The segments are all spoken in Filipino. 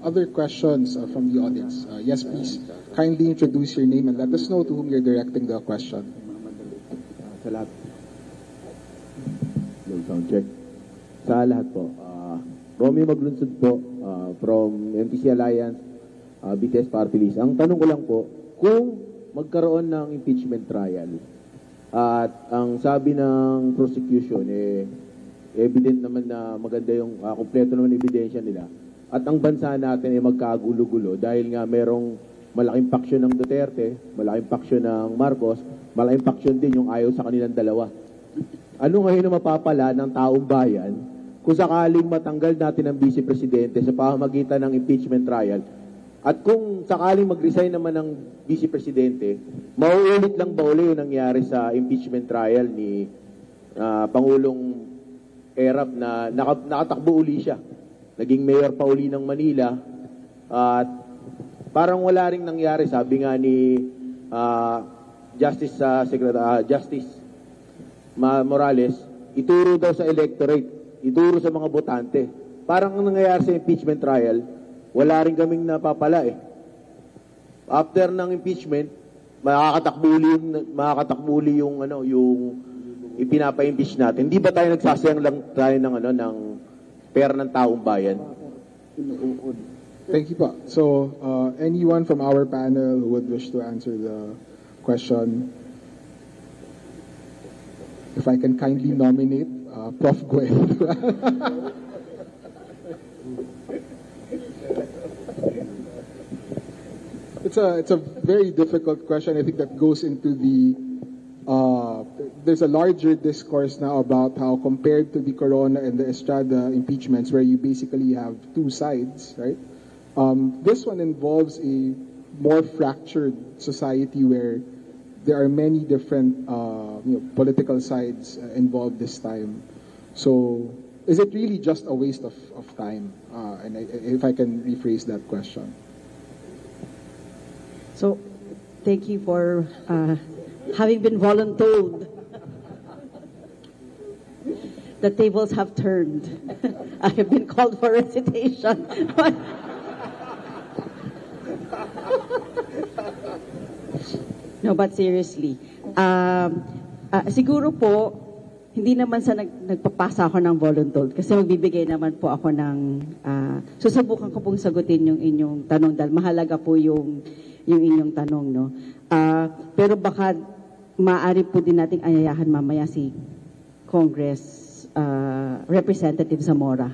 other questions from the audience? Yes, please. Kindly introduce your name and let us know to whom you're directing the question. Sa lahat. Sound check. Sa lahat po. Romy Maglunsod po from MTC Alliance, BTS Party List. Ang tanong ko lang po, kung magkaroon ng impeachment trial at ang sabi ng prosecution, evident naman na maganda yung kompleto naman ebidensya nila. At ang bansa natin ay magkagulo-gulo dahil nga merong malaking paksyon ng Duterte, malaking paksyon ng Marcos, malaking paksyon din yung ayaw sa kanilang dalawa. Ano ngayon na mapapala ng taong bayan kung sakaling matanggal natin ang Vice Presidente sa pamamagitan ng impeachment trial? At kung sakaling mag-resign naman ng Vice Presidente, mauulit lang ba uli yung nangyari sa impeachment trial ni Pangulong Erap na nakatakbo uli siya? Naging mayor pa uli ng Manila at parang wala ring nangyari. Sabi nga ni Justice Morales, ituro daw sa electorate, ituro sa mga botante. Parang ang nangyayari sa impeachment trial, wala rin kaming napapala eh. After ng impeachment, makakatakbo uli yung ipinapa-impeach natin. Hindi ba tayo nagsasayang lang tayo ng pera ng taong bayan? Thank you po. So, anyone from our panel who would wish to answer the question? If I can kindly nominate Prof. Gwen. It's a very difficult question. I think that goes into the there's a larger discourse now about how, compared to the Corona and the Estrada impeachments, where you basically have two sides, right? This one involves a more fractured society where there are many different political sides involved this time. So, is it really just a waste of time? And if I can rephrase that question. So, thank you for having been voluntold. The tables have turned. I have been called for recitation. No, but seriously. Siguro po, hindi naman sa nagpapasa ako ng voluntold kasi magbibigay naman po ako ng susubukan ko pong sagutin yung inyong tanong dahil mahalaga po yung inyong tanong, no? Pero baka maaari po din nating ayayahan mamaya si Congress Representative Zamora,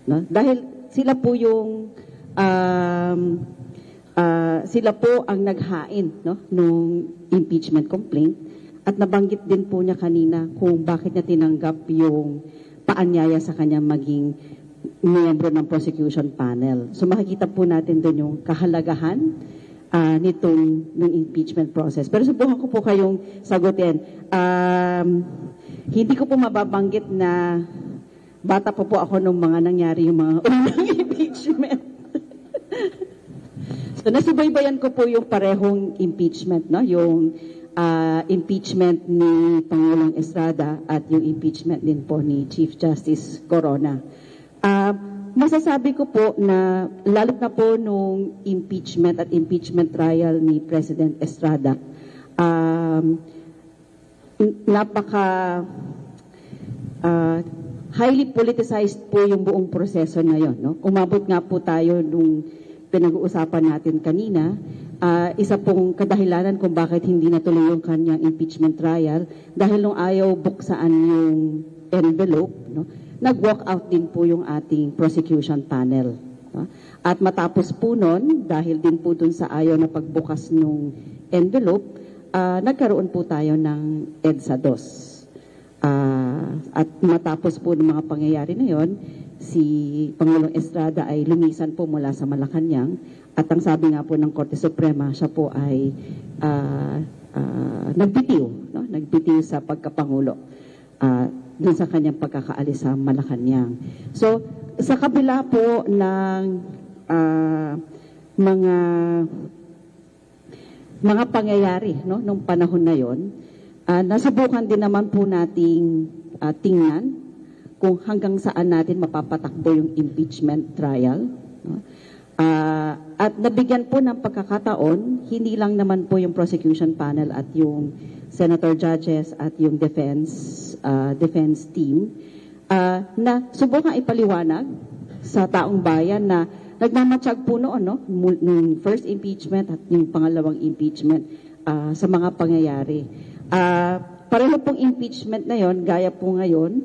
no? Dahil sila po yung sila po ang naghain, no, nung impeachment complaint at nabanggit din po niya kanina kung bakit niya tinanggap yung paanyaya sa kanya maging miyembro ng prosecution panel. So makikita po natin doon yung kahalagahan nitong impeachment process. Pero subukan ko po kayong sagutin. Hindi ko po mababanggit na bata pa po ako nung mga nangyari yung mga unang impeachment. So nasubaybayan ko po yung parehong impeachment, no? Yung impeachment ni Pangulong Estrada at yung impeachment din po ni Chief Justice Corona. Masasabi ko po na lalo na po nung impeachment at impeachment trial ni President Estrada, highly politicized po yung buong proseso na yon, no? Umabot nga po tayo nung pinag-uusapan natin kanina, isa pong kadahilanan kung bakit hindi natuloy yung kanyang impeachment trial dahil nung ayaw buksaan yung envelope, no? Nag-walk out din po yung ating prosecution panel, no? At matapos po nun, dahil din po dun sa ayaw na pagbukas nung envelope, nagkaroon po tayo ng EDSA 2. At matapos po ng mga pangyayari na yon, si Pangulong Estrada ay lumisan po mula sa Malacanang at ang sabi nga po ng Korte Suprema, siya po ay nagbitiw, no? Nagbitiw sa pagkapangulo dun sa kanyang pagkakaalis sa Malacanang. So, sa kabila po ng mga pangyayari, no, nung panahon na yon, nasubukan din naman po nating tingnan kung hanggang saan natin mapapatakbo yung impeachment trial, no? At nabigyan po ng pagkakataon, hindi lang naman po yung prosecution panel at yung senator judges at yung defense team na subukang ipaliwanag sa taong bayan na nagmamatsyag po noon, no? Nung first impeachment at yung pangalawang impeachment sa mga pangyayari. Pareho pong impeachment na yon, gaya po ngayon,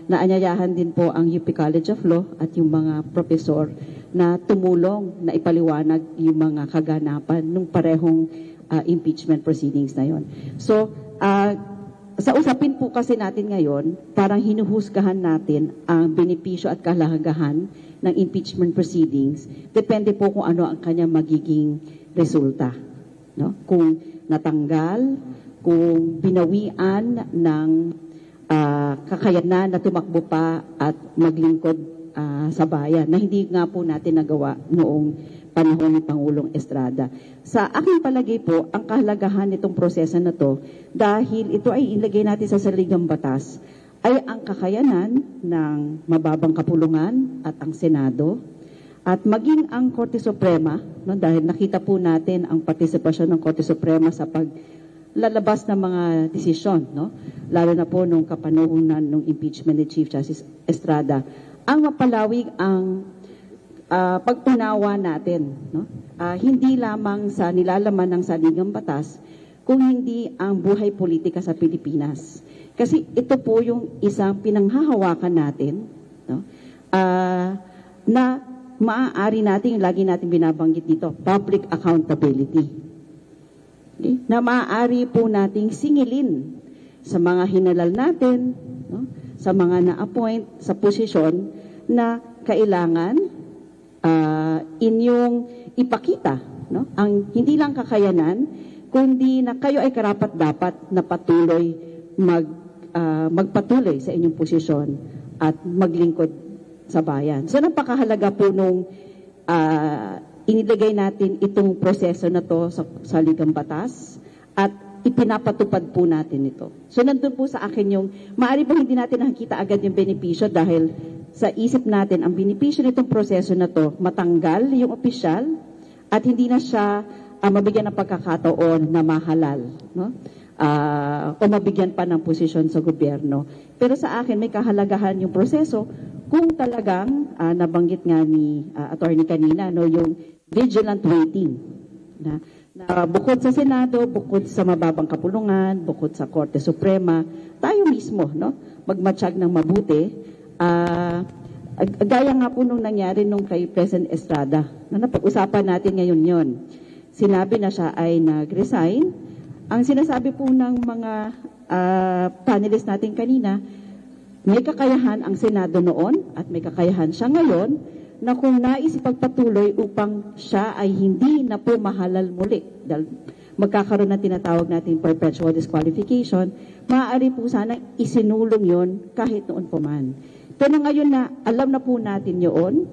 naanyayahan din po ang UP College of Law at yung mga profesor na tumulong na ipaliwanag yung mga kaganapan nung parehong impeachment proceedings na yon. So, sa usapin po kasi natin ngayon, parang hinuhusgahan natin ang benepisyo at kahalagahan ng impeachment proceedings. Depende po kung ano ang kanyang magiging resulta. No? Kung natanggal, kung binawian ng kakayanan na tumakbo pa at maglingkod sa bayan, na hindi nga po natin nagawa noong panahon ni Pangulong Estrada. Sa aking palagay po, ang kahalagahan nitong proseso na to, dahil ito ay ilagay natin sa saligang batas, ay ang kakayanan ng mababang kapulungan at ang Senado, at maging ang Korte Suprema, no, dahil nakita po natin ang partisipasyon ng Korte Suprema sa paglalabas ng mga desisyon, no, lalo na po nung kapanahunan ng impeachment ni Chief Justice Estrada, ang mapalawig ang pagtunawa natin, no? Hindi lamang sa nilalaman ng saligang batas, kung hindi ang buhay politika sa Pilipinas. Kasi ito po yung isang pinanghahawakan natin, no? Na maaari natin, lagi natin binabanggit dito, public accountability. Okay? Na maaari po nating singilin sa mga hinalal natin, no? Sa mga na-appoint sa posisyon na kailangan inyong ipakita, no? Ang hindi lang kakayanan, kundi na kayo ay karapat-dapat na patuloy magpatuloy sa inyong posisyon at maglingkod sa bayan. So napakahalaga po nung inilagay natin itong proseso na to sa saligang batas at ipinapatupad po natin ito. So nandun po sa akin yung, maaari po hindi natin nakikita agad yung benepisyo dahil sa isip natin, ang benepisyo nitong proseso na to, matanggal yung opisyal at hindi na siya mabigyan ng pagkakataon na mahalal, no? O mabigyan pa ng posisyon sa gobyerno. Pero sa akin, may kahalagahan yung proseso kung talagang, nabanggit nga ni attorney kanina, no, yung vigilant waiting, na bukod sa Senado, bukod sa mababang kapulungan, bukod sa Korte Suprema, tayo mismo, no, magmatsyag ng mabuti. Gaya nga po nung nangyari nung kay President Estrada, na napag-usapan natin ngayon yon. Sinabi na siya ay nag-resign. Ang sinasabi po ng mga panelists natin kanina, may kakayahan ang Senado noon at may kakayahan siya ngayon na kung nais ipagpatuloy upang siya ay hindi na po mahalal muli dahil magkakaroon ng tinatawag natin perpetual disqualification, maaari po sana isinulong yon kahit noon po man. Pero ngayon na alam na po natin yun,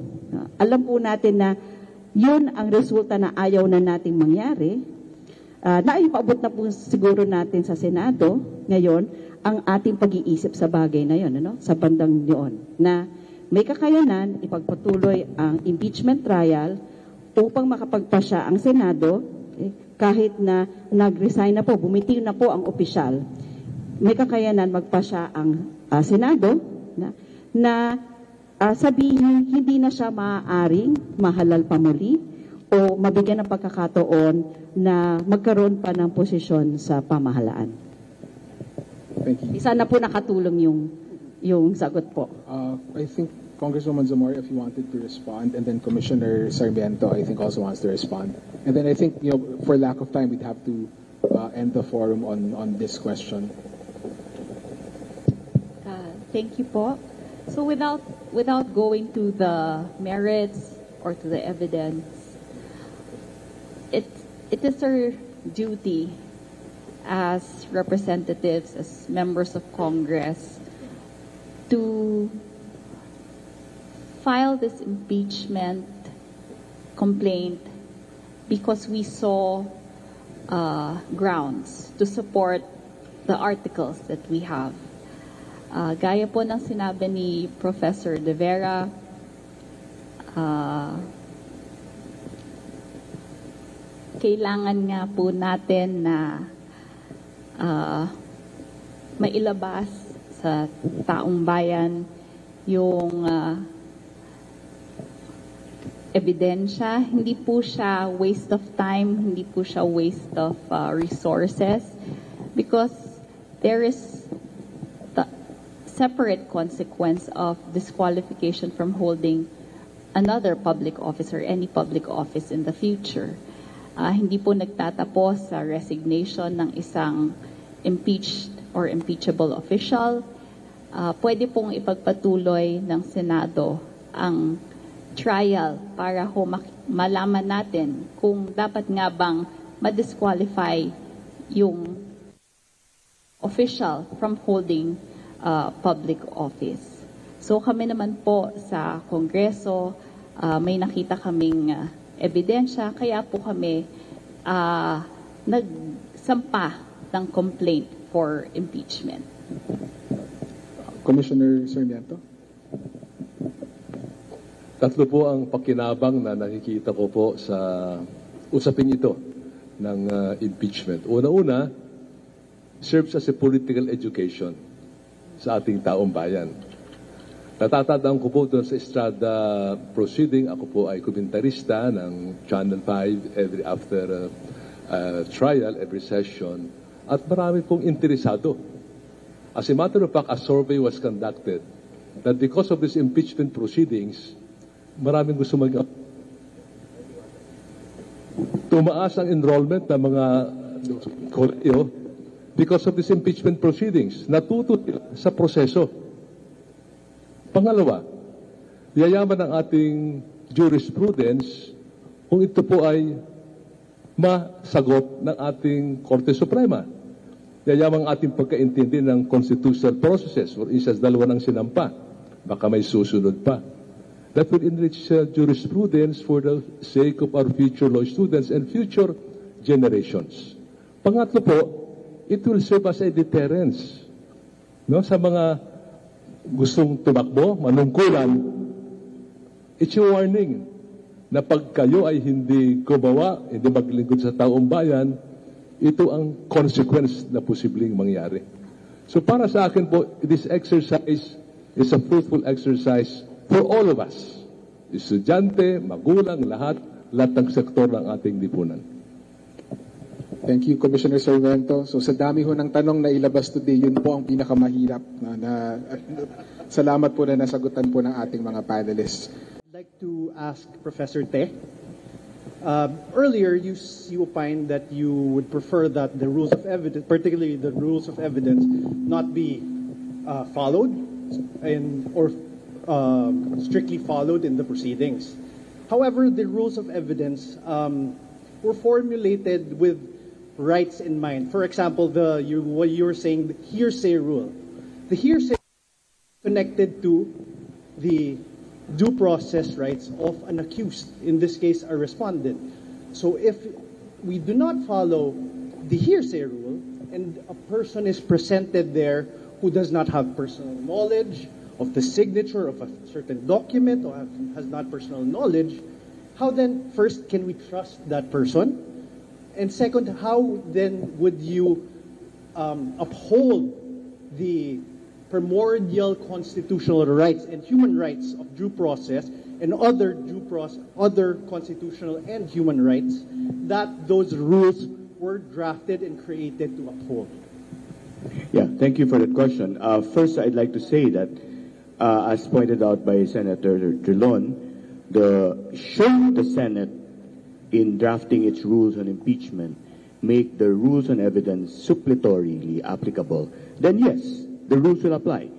alam po natin na yun ang resulta na ayaw na nating mangyari, naipaabot na po siguro natin sa Senado ngayon ang ating pag-iisip sa bagay na yun, ano? Sa bandang yun, na may kakayanan ipagpatuloy ang impeachment trial upang makapagpasya ang Senado, kahit na nag-resign na po, bumitiw na po ang opisyal, may kakayanan magpasya ang Senado na sabihin hindi na siya maaaring mahalal pa muli o mabigyan ng pagkakataon na magkaroon pa ng posisyon sa pamahalaan. Thank you. Sana po nakatulong yung sagot po. I think Congresswoman Zamora, if you wanted to respond, and then Commissioner Sarmiento, I think also wants to respond. And then I think, for lack of time, we'd have to end the forum on this question. Thank you po. So without going to the merits or to the evidence, it is our duty as representatives, as members of Congress, to file this impeachment complaint because we saw grounds to support the articles that we have. Gaya po ng sinabi ni Professor De Vera, kailangan nga po natin na mailabas sa taong bayan yung ebidensya. Hindi po siya waste of time, hindi po siya waste of resources, because there is the separate consequence of disqualification from holding another public office or any public office in the future. Hindi po nagtatapos sa resignation ng isang impeached or impeachable official. Pwede pong ipagpatuloy ng Senado ang trial para malaman natin kung dapat nga bang ma-disqualify yung official from holding public office. So kami naman po sa Kongreso, may nakita kaming ebidensya, kaya po kami nagsampa ng complaint for impeachment. Commissioner Sarmiento? Tatlo po ang pakinabang na nakikita ko po sa usapin ito ng impeachment. Una-una, serves as a political education sa ating taong bayan. Natatandaan ko po doon sa Estrada proceeding, ako po ay komentarista ng Channel 5 every after trial, every session, at marami pong interesado. As a matter of fact, a survey was conducted that because of these impeachment proceedings, maraming gusto tumaas ang enrollment ng mga kolehiyo because of these impeachment proceedings. Natuto sa proseso. Pangalawa, yayaman ang ating jurisprudence kung ito po ay masagot ng ating Korte Suprema. Yayaman ang ating pagkaintindi ng constitutional processes. For instance, dalawa ng sinampa. Baka may susunod pa. That will enrich jurisprudence for the sake of our future law students and future generations. Pangatlo po, it will serve as a deterrence, no, sa mga gustong tumakbo, manungkulan. It's a warning na pag kayo ay hindi gumawa, hindi maglingkod sa taong bayan, ito ang consequence na posibleng mangyari. So para sa akin po, this exercise is a fruitful exercise for all of us. Estudyante, magulang, lahat ng sektor ng ating lipunan. Thank you, Commissioner Sarmiento. So sa dami ho ng tanong na ilabas today, yun po ang pinakamahirap. Salamat po na nasagutan po ng ating mga panelists. I'd like to ask Professor Te. Earlier, you opined that you would prefer that the rules of evidence, particularly the rules of evidence, not be followed or strictly followed in the proceedings. However, the rules of evidence were formulated with rights in mind. For example, what you were saying, the hearsay rule. The hearsay connected to the due process rights of an accused, in this case, a respondent. So if we do not follow the hearsay rule and a person is presented there who does not have personal knowledge of the signature of a certain document or has not personal knowledge, how then, first, can we trust that person? And second, how then would you uphold the primordial constitutional rights and human rights of due process and other constitutional and human rights that those rules were drafted and created to uphold? Yeah, thank you for that question. First, I'd like to say that, as pointed out by Senator Drilon, should the Senate, in drafting its rules on impeachment, make the rules on evidence suppletorily applicable, then yes, the rules will apply.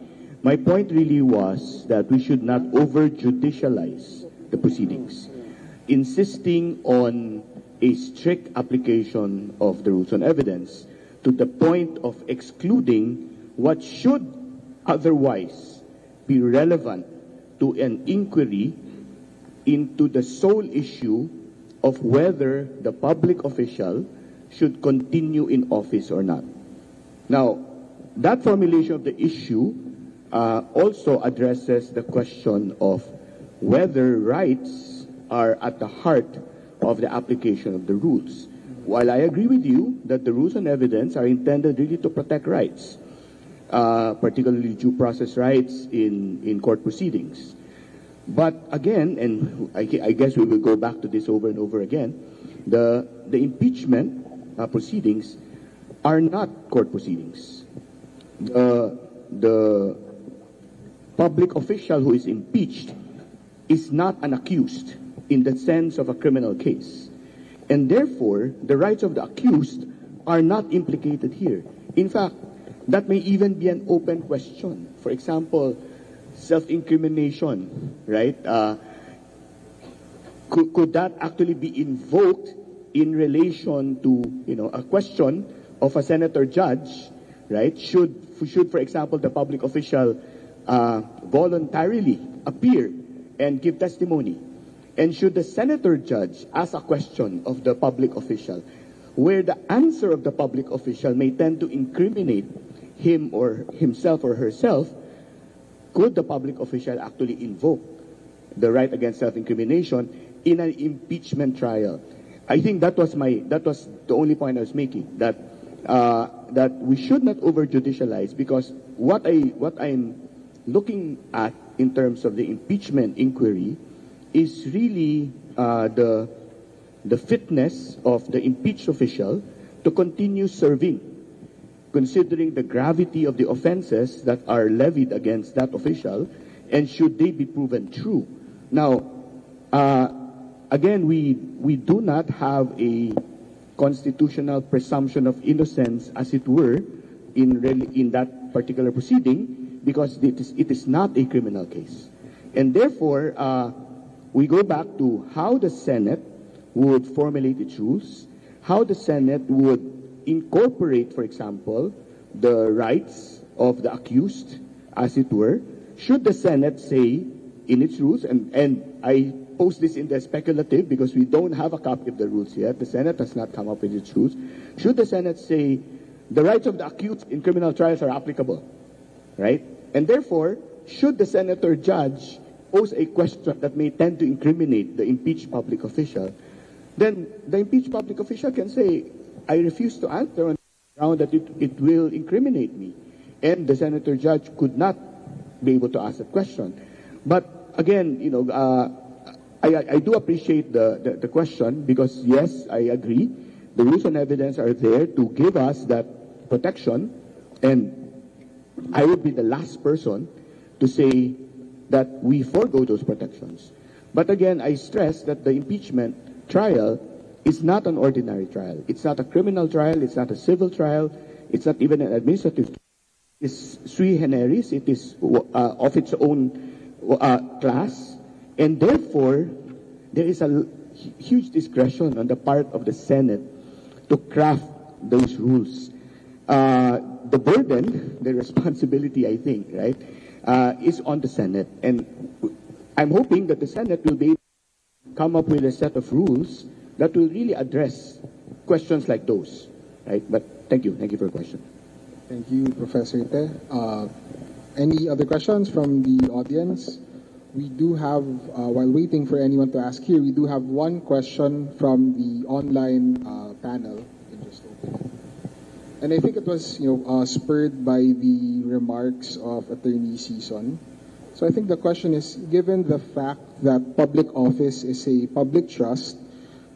My point really was that we should not over-judicialize the proceedings. Insisting on a strict application of the rules on evidence to the point of excluding what should otherwise be relevant to an inquiry into the sole issue of whether the public official should continue in office or not. Now, that formulation of the issue also addresses the question of whether rights are at the heart of the application of the rules. While I agree with you that the rules on evidence are intended really to protect rights, particularly due process rights in court proceedings. But again, and I guess we will go back to this over and over again, the impeachment proceedings are not court proceedings. The public official who is impeached is not an accused in the sense of a criminal case. And therefore, the rights of the accused are not implicated here. In fact, that may even be an open question. For example, self-incrimination, right? Could that actually be invoked in relation to, a question of a senator judge, right? Should, for example, the public official voluntarily appear and give testimony? And should the senator judge ask a question of the public official where the answer of the public official may tend to incriminate him or himself or herself, could the public official actually invoke the right against self-incrimination in an impeachment trial? I think that was the only point I was making, that we should not over-judicialize, because what I'm looking at in terms of the impeachment inquiry is really the fitness of the impeached official to continue serving, considering the gravity of the offenses that are levied against that official, and should they be proven true. Now, again, we do not have a constitutional presumption of innocence, as it were, in that particular proceeding, because it is not a criminal case. And therefore, we go back to how the Senate would formulate its rules, how the Senate would incorporate, for example, the rights of the accused, as it were. Should the Senate say in its rules, and I post this in the speculative because we don't have a copy of the rules yet, the Senate has not come up with its rules. Should the Senate say the rights of the accused in criminal trials are applicable, right? And therefore, should the senator judge pose a question that may tend to incriminate the impeached public official, then the impeached public official can say, I refuse to answer on the ground that it will incriminate me. And the senator judge could not be able to ask that question. But again, I do appreciate the question, because yes, I agree. The rules on evidence are there to give us that protection, and I would be the last person to say that we forego those protections. But again, I stress that the impeachment trial is not an ordinary trial. It's not a criminal trial. It's not a civil trial. It's not even an administrative trial. It's sui generis. It is of its own class. And therefore, there is a huge discretion on the part of the Senate to craft those rules. The burden, the responsibility, I think, right, is on the Senate. And I'm hoping that the Senate will be able to come up with a set of rules that will really address questions like those, right? But thank you for your question. Thank you, Professor Te. Any other questions from the audience? We do have, while waiting for anyone to ask here, we do have one question from the online panel. You can just open it. And I think it was, spurred by the remarks of Attorney Sison. So I think the question is, given the fact that public office is a public trust,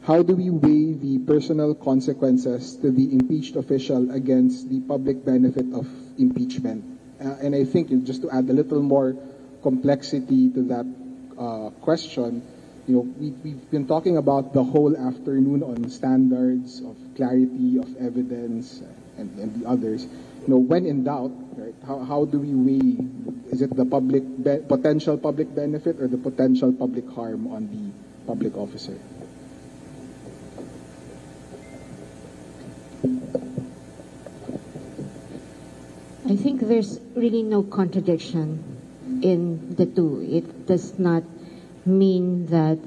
how do we weigh the personal consequences to the impeached official against the public benefit of impeachment? And I think, just to add a little more complexity to that question, we've been talking about the whole afternoon on standards of clarity of evidence and the others. When in doubt, right? How do we weigh? Is it the potential public benefit or the potential public harm on the public officer? I think there's really no contradiction in the two. It does not mean that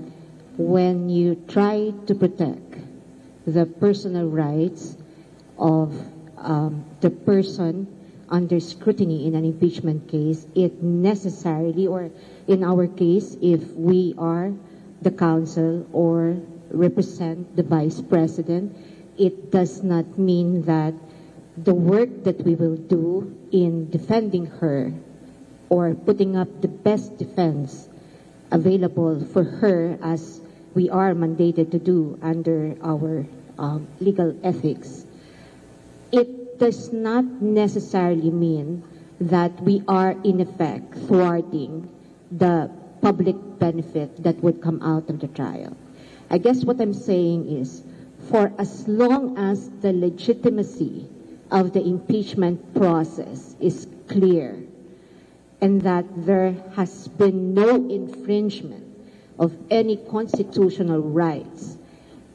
when you try to protect the personal rights of the person under scrutiny in an impeachment case, it necessarily, or in our case, if we are the counsel or represent the Vice President. It does not mean that the work that we will do in defending her or putting up the best defense available for her, as we are mandated to do under our legal ethics, it does not necessarily mean that we are in effect thwarting the public benefit that would come out of the trial. I guess what I'm saying is, for as long as the legitimacy of the impeachment process is clear and that there has been no infringement of any constitutional rights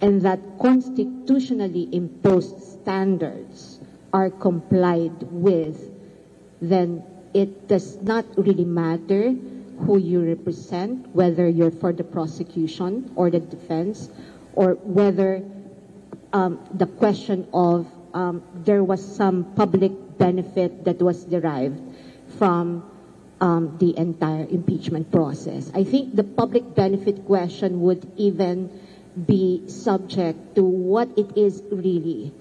and that constitutionally imposed standards are complied with, then it does not really matter who you represent, whether you're for the prosecution or the defense, or whether the question of there was some public benefit that was derived from the entire impeachment process. I think the public benefit question would even be subject to what it is really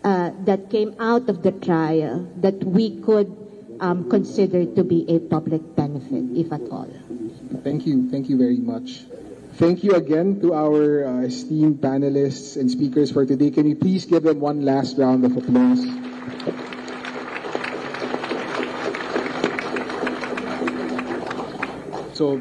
that came out of the trial that we could consider to be a public benefit, if at all. Thank you very much. Thank you again to our esteemed panelists and speakers for today. Can we please give them one last round of applause? So